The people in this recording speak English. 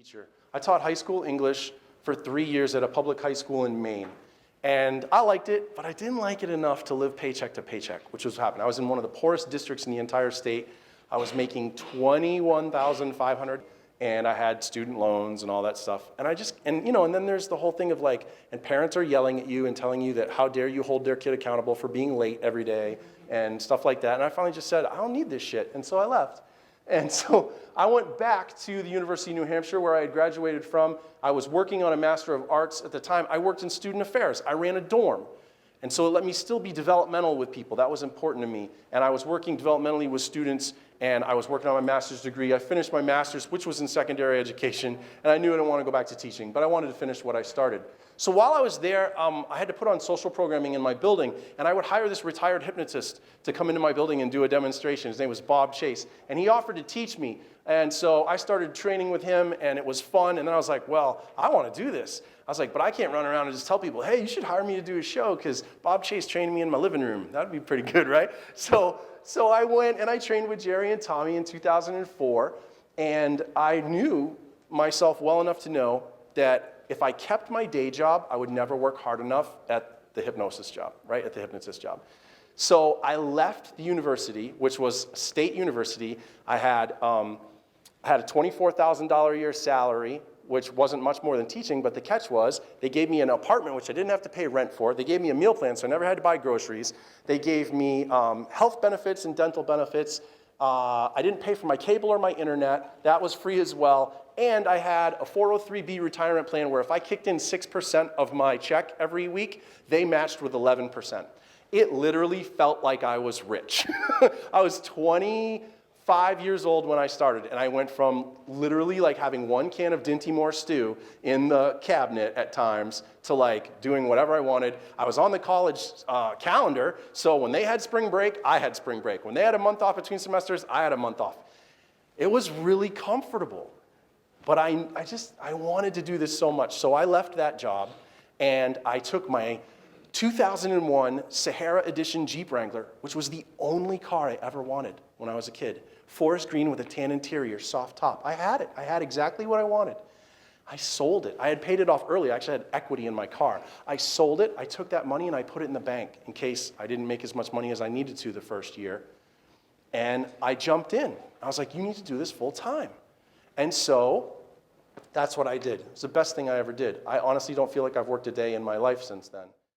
teacher. I taught high school English for 3 years at a public high school in Maine. And I liked it, but I didn't like it enough to live paycheck to paycheck, which was happening. I was in one of the poorest districts in the entire state. I was making $21,500, and I had student loans and all that stuff. And and then there's the whole thing of like, and parents are yelling at you and telling you that how dare you hold their kid accountable for being late every day and stuff like that. And I finally just said, I don't need this shit. And so I left. And so I went back to the University of New Hampshire where I had graduated from. I was working on a Master of Arts at the time. I worked in student affairs. I ran a dorm. And so it let me still be developmental with people. That was important to me. And I was working developmentally with students, and I was working on my master's degree. I finished my master's, which was in secondary education, and I knew I didn't want to go back to teaching, but I wanted to finish what I started. So while I was there, I had to put on social programming in my building, and I would hire this retired hypnotist to come into my building and do a demonstration. His name was Bob Chase, and he offered to teach me. And so I started training with him, and it was fun, and then I was like, well, I want to do this. I was like, but I can't run around and just tell people, hey, you should hire me to do a show because Bob Chase trained me in my living room. That would be pretty good, right? So I went and I trained with Jerry and Tommy in 2004, and I knew myself well enough to know that if I kept my day job, I would never work hard enough at the hypnosis job, right, at the hypnotist job. So I left the university, which was a state university. I had a $24,000 a year salary, which wasn't much more than teaching, but the catch was they gave me an apartment, which I didn't have to pay rent for. They gave me a meal plan, so I never had to buy groceries. They gave me health benefits and dental benefits. I didn't pay for my cable or my internet. That was free as well. And I had a 403B retirement plan where if I kicked in 6% of my check every week, they matched with 11%. It literally felt like I was rich. I was 25 years old when I started, and I went from literally like having one can of Dinty Moore stew in the cabinet at times to like doing whatever I wanted. I was on the college calendar, so when they had spring break, I had spring break. When they had a month off between semesters, I had a month off. It was really comfortable, but I wanted to do this so much, so I left that job, and I took my 2001 Sahara Edition Jeep Wrangler, which was the only car I ever wanted when I was a kid. Forest green with a tan interior, soft top. I had it. I had exactly what I wanted. I sold it. I had paid it off early. I actually had equity in my car. I sold it. I took that money and I put it in the bank in case I didn't make as much money as I needed to the first year. And I jumped in. I was like, you need to do this full time. And so that's what I did. It's the best thing I ever did. I honestly don't feel like I've worked a day in my life since then.